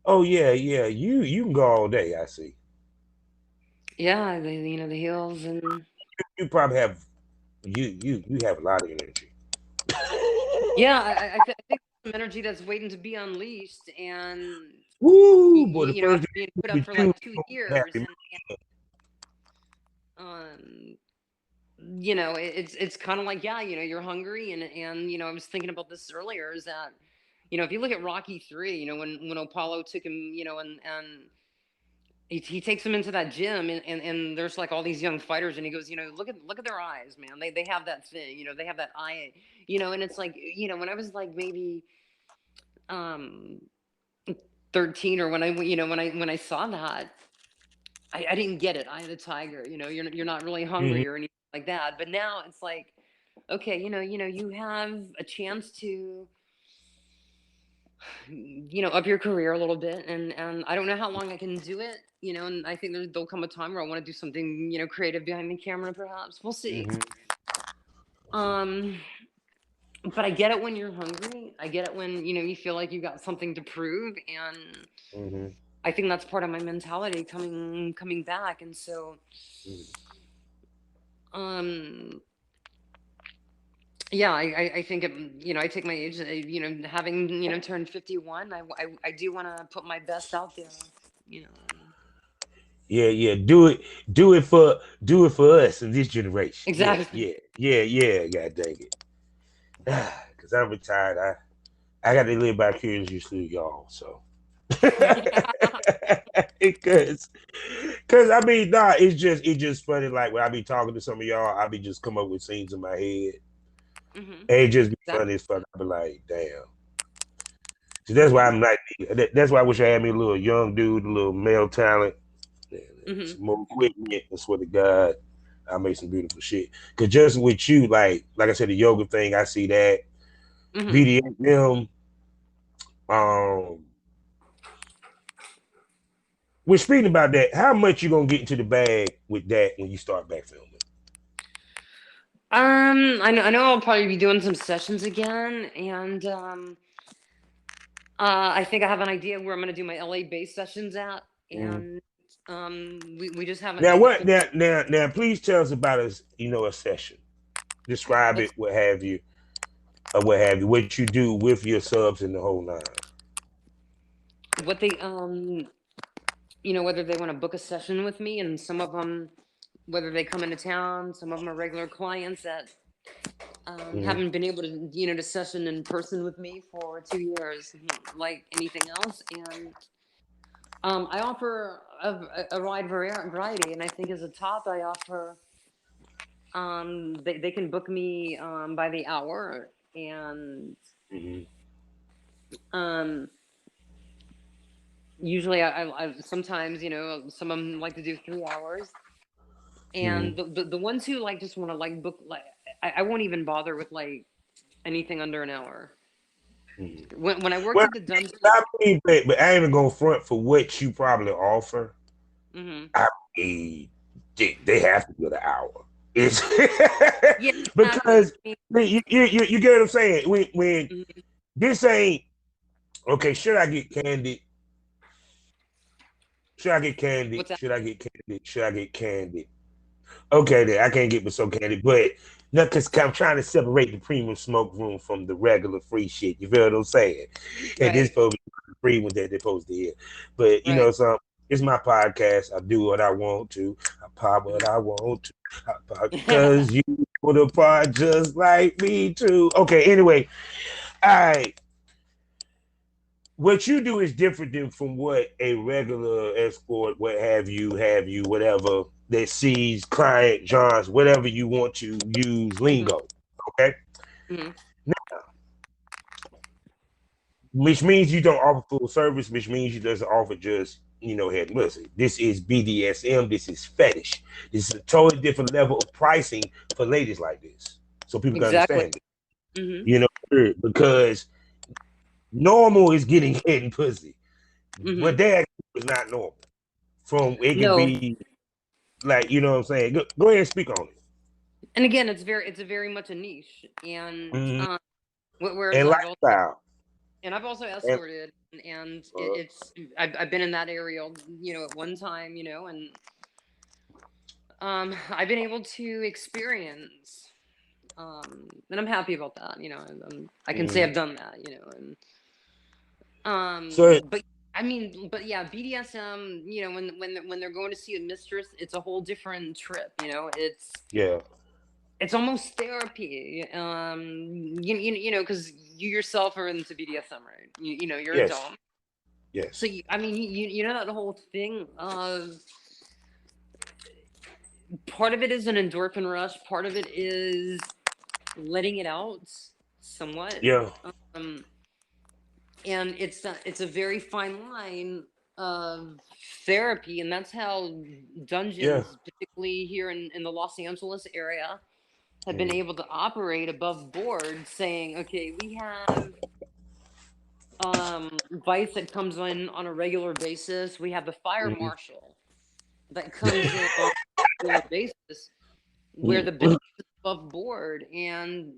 oh yeah, you can go all day. I see. Yeah, the heels, and You probably have you have a lot of energy. yeah, I think some energy that's waiting to be unleashed, and Woo, boy, the first after being thing put up with for you, like two you years, happy. um, it's kind of like, yeah, you're hungry, and I was thinking about this earlier, is that if you look at Rocky 3, when Apollo took him, and he takes him into that gym, and there's like all these young fighters, and he goes, look at their eyes, man. They have that thing, they have that eye, and it's like, when I was like maybe um 13, or when I saw that, I didn't get it. Eye of the tiger, you're not really Mm-hmm. hungry or anything like that. But now it's like, okay, you have a chance to up your career a little bit, and I don't know how long I can do it, and I think there'll come a time where I want to do something, creative behind the camera, perhaps. We'll see. Mm-hmm. um but I get it when you're hungry. I get it when you feel like you got something to prove, and Mm-hmm. I think that's part of my mentality coming back. And so um yeah, I think I take my age, having turned 51, I do want to put my best out there, you know Yeah. Do it for us in this generation. Yeah, exactly. yeah. God dang it. because I'm retired. I got to live vicariously, y'all. So, because I mean, nah, it's just funny. Like when I be talking to some of y'all, I be just come up with scenes in my head, and it just be funny as fuck. I be like, damn. So that's why I'm not. That's why I wish I had me a little young dude, a little male talent, some more equipment. I swear to God, I make some beautiful shit. Cause just with you, like I said, the yoga thing, I see that BDSM. Um, we're speaking about that. How much you gonna get into the bag with that when you start back filming? I know I'll probably be doing some sessions again, and I think I have an idea where I'm going to do my LA based sessions at, and we just haven't Now made the what? full. Now, please tell us about a session. Describe it, what have you, or what have you. What you do with your subs and the whole nine. What they whether they want to book a session with me, and some of them, whether they come into town, some of them are regular clients that haven't been able to to session in person with me for 2 years, like anything else, and I offer a wide variety, and I think as a top, I offer they can book me by the hour, and um usually I sometimes some of them like to do 3 hours, and the ones who like just want to like book, like I won't even bother with like anything under an hour. When I worked Well, at the dungeon. I mean, but I ain't even gonna front for what you probably offer. I mean, they have to get an hour. It's Yeah, because exactly. you get what I'm saying. When this ain't okay, should I get candid? Should I get candid? What's that? Should I get candid? Should I get candid? Okay, then I can't get me so candid, but no, because I'm trying to separate the premium smoke room from the regular free shit. You feel what I'm saying? And this Right, supposed to be the free one that they're supposed to hear. But you right. know, so it's my podcast. I do what I want to. I pop what I want to. I pop because you want to part just like me too. Okay, anyway, all right. What you do is different than from what a regular escort, what have you, whatever, that sees client Johns, whatever you want to use lingo. Okay. Mhm. Now, which means you don't offer full service, which means you doesn't offer just, hey, listen, this is BDSM, this is fetish. This is a totally different level of pricing for ladies like this. So people can Exactly. understand it. Because normal is getting head and pussy. But that is not normal. From it could No, be like, you know what I'm saying? Go ahead and speak on it. and again, it's a very much a niche, and whereas And lifestyle. I've also And escorted, and I've been in that area, at one time, and I've been able to experience, and I'm happy about that, I can say I've done that, and so but I mean, but yeah, BDSM, when they're going to see a mistress, it's a whole different trip, yeah, it's almost therapy, because you yourself are into BDSM, right? You're a yes, dom. So yes, I mean, you know that whole thing of, part of it is an endorphin rush, part of it is letting it out somewhat, yeah, um, and it's a very fine line of therapy, and that's how yeah. dungeons, particularly here in the Los Angeles area, have been able to operate above board, saying, okay, we have vice that comes in on a regular basis, we have the fire marshal that comes in on a regular basis, where the business is above board, and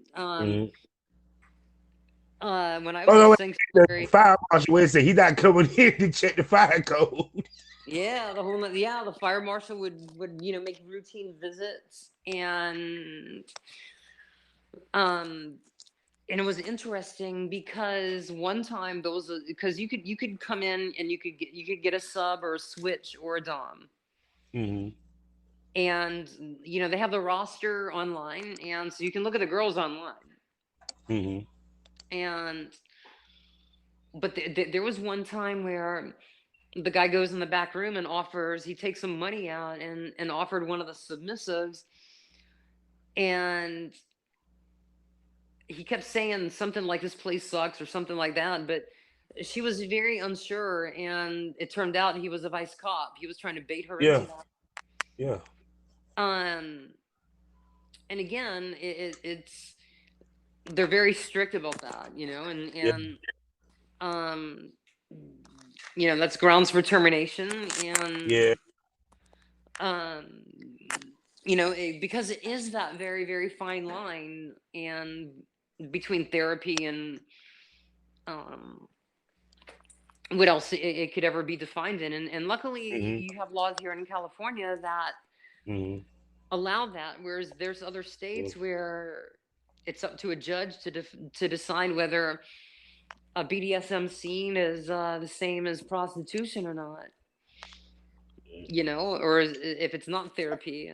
when I Oh was at no, the Sanctuary, fire marshal would say he's not coming in to check the fire code. yeah, the fire marshal would make routine visits, um and it was interesting because one time, because you could come in and you could get a sub or a switch or a dom, and they have the roster online, and so you can look at the girls online. And but there was one time where the guy goes in the back room and he takes some money out and offered one of the submissives, and he kept saying something like this place sucks or something like that, but she was very unsure, and it turned out he was a vice cop. He was trying to bait her into that. Yeah. And again, it's they're very strict about that, and that's grounds for termination, and um because it is that very, very fine line and between therapy and what else it could ever be defined in. And luckily you have laws here in California that allow that, whereas there's other states where it's up to a judge to decide whether a BDSM scene is the same as prostitution or not, or if it's not therapy.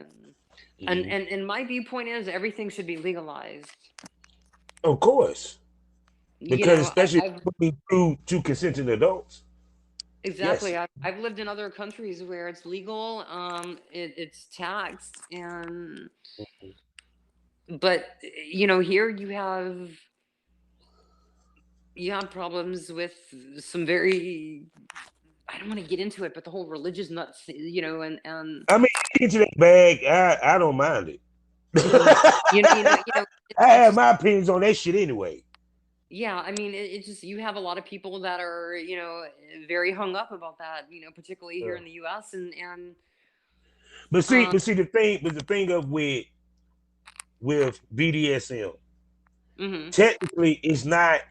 And my viewpoint is everything should be legalized. Of course. Because especially to consenting adults. Exactly. Yes. I've lived in other countries where it's legal, it's taxed, and but here you have problems with some very, I don't want to get into it, but the whole religious nuts, and I mean, into that bag, I don't mind it. I have my opinions on that shit anyway. Yeah, I mean, it's just, you have a lot of people that are, very hung up about that, particularly here in the U.S. and. But see, the thing of with BDSM, technically, it's not,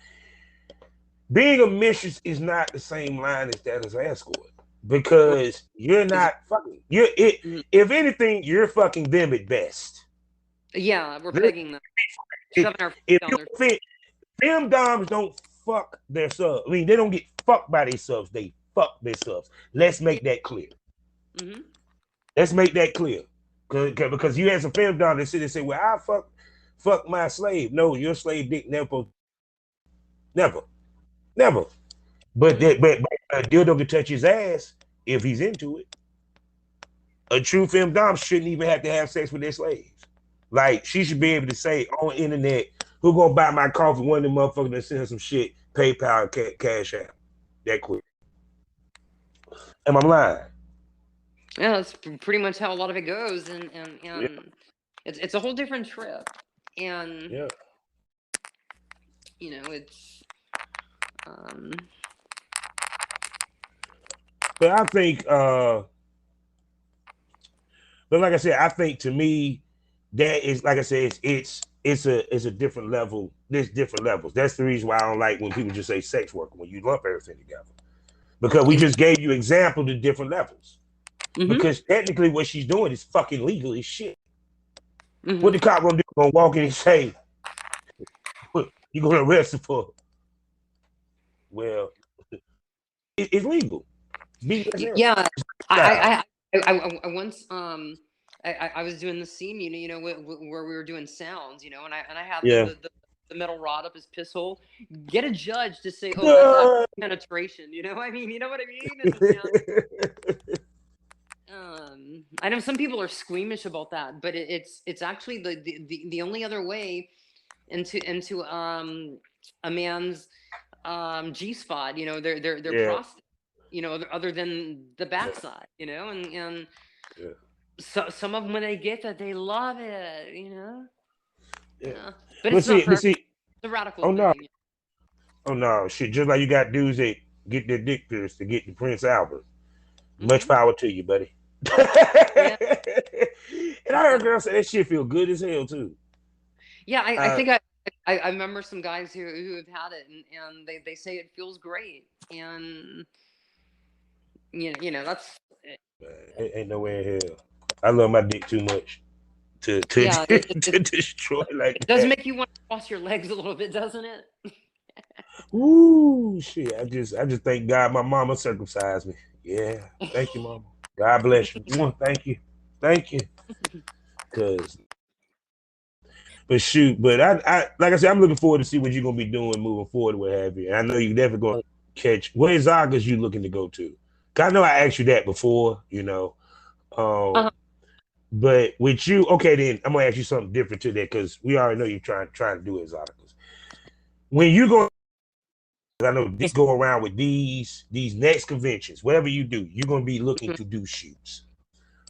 being a mistress is not the same line as that as escort, because you're not fucking. If anything, you're fucking them at best. Yeah, we're pegging them. Them doms don't fuck their subs. I mean, they don't get fucked by their subs. They fuck their subs. Let's make that clear. Let's make that clear. Because you had some fem doms that sit and say, well, I fuck my slave. No, your slave dick never. But a dildo can touch his ass if he's into it. A true fem dom shouldn't even have to have sex with their slaves. Like, she should be able to say on the internet, who gonna buy my coffee? One of them motherfuckers that send some shit, PayPal, Cash App, that quick. Am I lying? Yeah, that's pretty much how a lot of it goes, and it's a whole different trip, and it's. But I think, but like I said, I think to me, that is, like I said, it's a different level. There's different levels. That's the reason why I don't like when people just say sex worker when you lump everything together, because we just gave you examples of different levels. Because technically, what she's doing is fucking legal as shit. What the cop gonna do? Gonna walk in and say, "You gonna arrest her for?" Well, it's legal. Yeah, I once I was doing the scene, where we were doing sounds, and I had the metal rod up his piss hole. Get a judge to say, "Oh, that's penetration." I mean, you know what I mean? I know some people are squeamish about that, but it's actually the only other way into a man's G spot. They're prostate. Other than the backside, and so some of them, when they get that, they love it, But it's not the radical thing. Oh no, shit! Just like you got dudes that get their dick pierced to get the Prince Albert. Much power to you, buddy. And I heard girls say that shit feel good as hell too. Yeah, I think I remember some guys who have had it, and they say it feels great, and. That's. Ain't no way in hell. I love my dick too much to destroy like it does make you want to cross your legs a little bit, doesn't it? Ooh, shit! I just thank God my mama circumcised me. Yeah, thank you, mama. God bless you. Thank you, because But shoot, but I like I said, I'm looking forward to see what you're gonna be doing moving forward, what have you. And I know you definitely gonna catch what exoticas you looking to go to. 'Cause I know I asked you that before, you know. Uh-huh. But with you, okay, then I'm gonna ask you something different to that because we already know you're trying to do exoticas. When you go, I know this go around with these next conventions, whatever you do, you're gonna be looking to do shoots.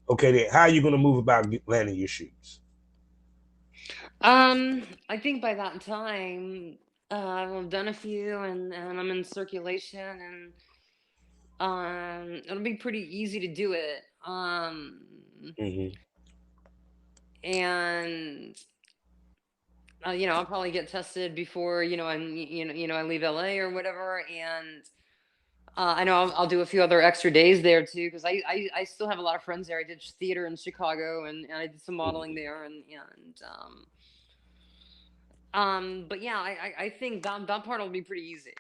Okay, then how are you gonna move about landing your shoots? I think by that time, I've done a few, and I'm in circulation, and it'll be pretty easy to do it. Mm-hmm. And I'll probably get tested before I leave LA or whatever, and I know I'll do a few other extra days there too, because I still have a lot of friends there. I did theater in Chicago, and I did some modeling there, but yeah, I think that part will be pretty easy.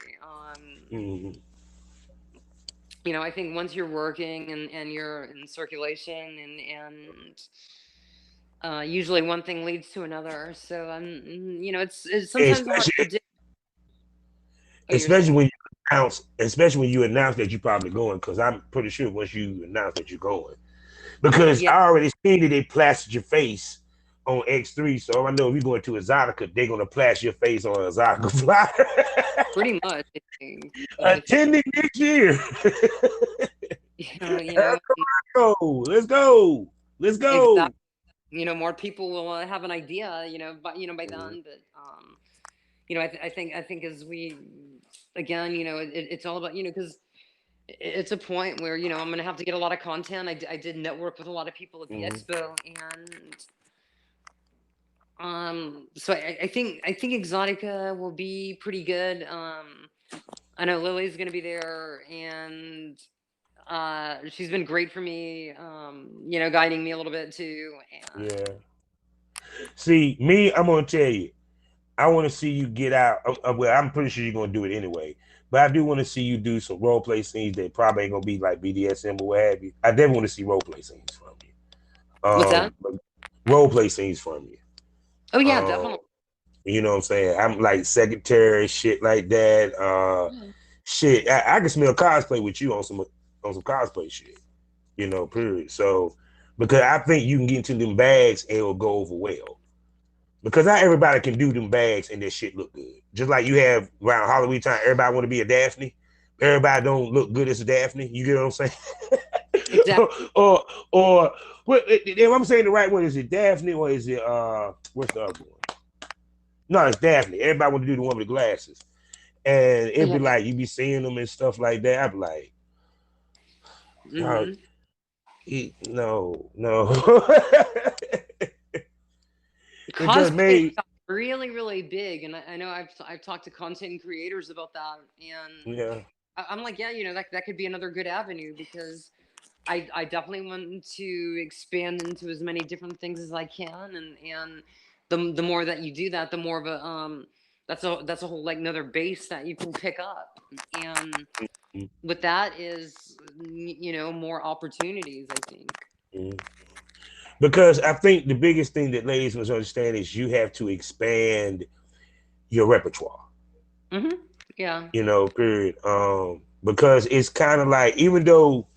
Mm-hmm. I think once you're working and you're in circulation, and usually one thing leads to another. So it's sometimes hard to Especially predict. Oh, you're especially saying? when especially when you announce that you're probably going, because I'm pretty sure once you announce that you're going, because Yeah, I already seen that they plastered your face on X3, so I know if you're going to Exotica, they're gonna plaster your face on Exotica flyer. pretty much. I think. Attending next year. You know, Erikka Ryko, let's go, let's exactly. go. More people will have an idea. By Mhm. then, but I think as we again, it's all about because it's a point where I'm gonna have to get a lot of content. I did network with a lot of people at the Mhm. expo, and so I think Exotica will be pretty good. I know Lily's gonna be there, and she's been great for me, guiding me a little bit too. And Yeah. See, me, I'm gonna tell you, I want to see you get out. Well, I'm pretty sure you're gonna do it anyway. But I do want to see you do some role play scenes that probably ain't gonna be like BDSM or what have you. I definitely want to see role play scenes from you. what's that? Role play scenes from you. Oh yeah, Um, definitely. you know what I'm saying? I'm like secretary, shit like that. Shit, I can smell cosplay with you on some cosplay shit. Period. So because I think you can get into them bags and it'll go over well. Because not everybody can do them bags and their shit look good. Just like you have around Halloween time, everybody want to be a Daphne. Everybody don't look good as a Daphne. You get what I'm saying? Exactly. or what? If I'm saying the right one, is it Daphne or is it what's the other one? No, it's Daphne. Everybody want to do the one with the glasses, and it'd be Yeah. like you be seeing them and stuff like that. I'd be like, Hmm. no, no. It just Cosplay made got really, really big, and I know I've talked to content creators about that, and yeah. I'm like, yeah, that could be another good avenue, because I definitely want to expand into as many different things as I can, and the more that you do that, the more of a that's a whole like another base that you can pick up, and with that is more opportunities, I think. Mhm. Because I think the biggest thing that ladies must understand is you have to expand your repertoire. Hmm. Yeah. Period. Because it's kind of like even though,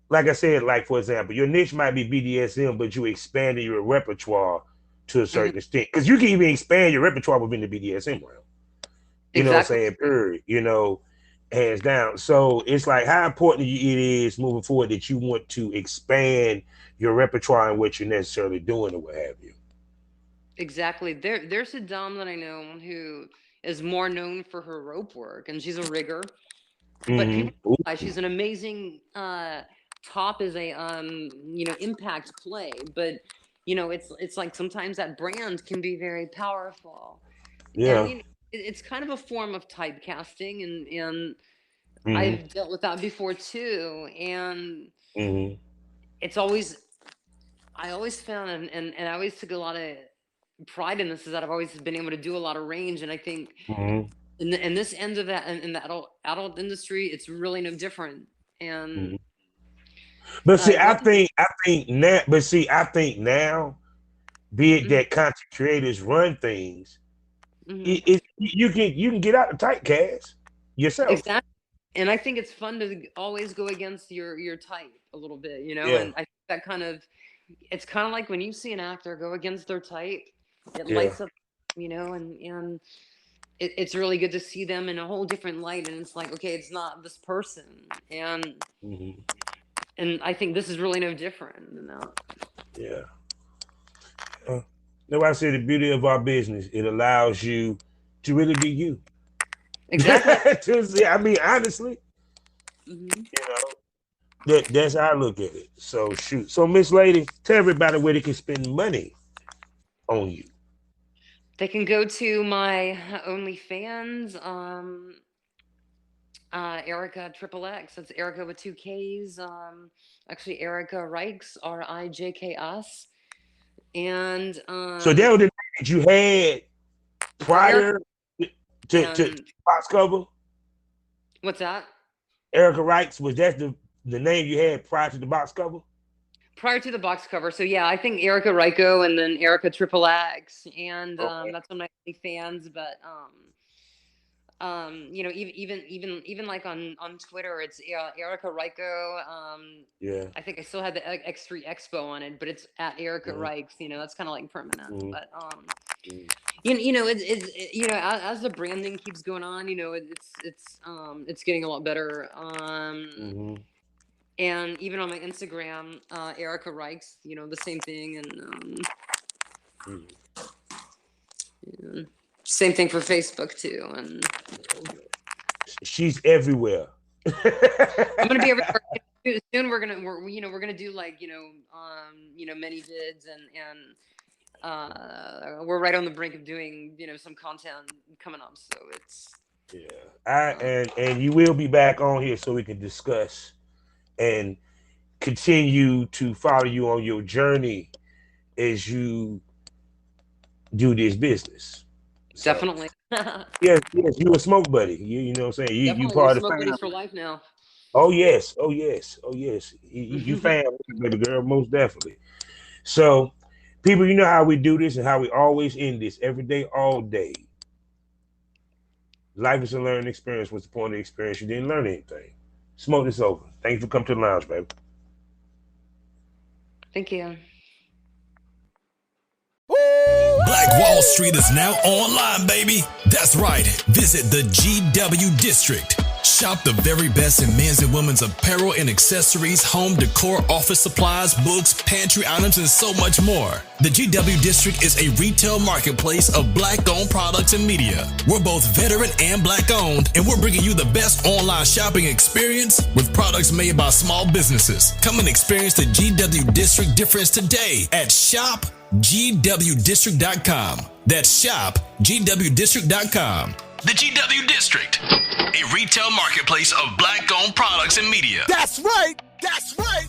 like I said, like for example, your niche might be BDSM, but you expanding your repertoire to a Hmm. certain extent. Because you can even expand your repertoire within the BDSM realm. You know what I'm Exactly. saying? Period. Hands down. So it's like how important it is moving forward that you want to expand your repertoire and what you're necessarily doing or what have you. Exactly. There's a dom that I know who is more known for her rope work, and she's a rigger. But people Mm-hmm. realize she's an amazing top as a impact play. But it's like sometimes that brand can be very powerful, and Yeah. it's kind of a form of typecasting, and Mm-hmm. I've dealt with that before too. And Mm-hmm. it's always I always found, and I always took a lot of pride in this, is that I've always been able to do a lot of range, and I think Mm-hmm. in this end of that, in the adult industry, it's really no different. Mm-hmm. And But see, I one, think now. But see, I think now be it that content creators run things, you can get out the tight cast yourself. Exactly. And I think it's fun to always go against your type a little bit, you know. And I think that it's kind of like when you see an actor go against their type, it lights up, you know, and it's really good to see them in a whole different light. And it's like, okay, it's not this person, and I think this is really no different than that. Yeah. That's why I say the beauty of our business, it allows you to really be you. Exactly. I mean, honestly, you know, that's how I look at it. So shoot. So Miss Lady, tell everybody where they can spend money on you. They can go to my OnlyFans, Erikka XXX. That's Erikka with 2 Ks. Actually, Erikka Ryks, RIJKS. And so that was the name that you had prior to box cover. What's that? Erikka Ryks, was that the name you had prior to the box cover? Prior to the box cover. So yeah, I think Erikka Ryko and then Erikka XXX, and that's on my fans. But you know, even like on Twitter, it's Erikka Ryko. I think I still had the X3 Expo on it, but it's at Erikka Ryks. You know, that's kind of like permanent. But you know, it's you know, as the branding keeps going on, you know, it's getting a lot better. And even on my Instagram, Erikka Ryks, you know, the same thing, and same thing for Facebook too. And she's everywhere. I'm gonna be everywhere soon. We're gonna do like many vids, and we're right on the brink of doing some content coming up. So it's and you will be back on here so we can discuss and continue to follow you on your journey as you do this business. Definitely. yes, you a smoke buddy. You know what I'm saying? You part of the smoke family. buddies for life now. Oh yes. You family, baby girl, most definitely. So, people, you know how we do this and how we always end this every day, all day. Life is a learning experience. What's the point of the experience? You didn't learn anything. Smoke this over. Thank you for coming to the lounge, baby. Thank you. Black Wall Street is now online, baby. That's right. Visit the GW District. Shop the very best in men's and women's apparel and accessories, home decor, office supplies, books, pantry items, and so much more. The GW District is a retail marketplace of Black-owned products and media. We're both veteran and Black-owned, and we're bringing you the best online shopping experience with products made by small businesses. Come and experience the GW District difference today at shopgwdistrict.com. That's shopgwdistrict.com. The GW District, a retail marketplace of Black-owned products and media. That's right. That's right.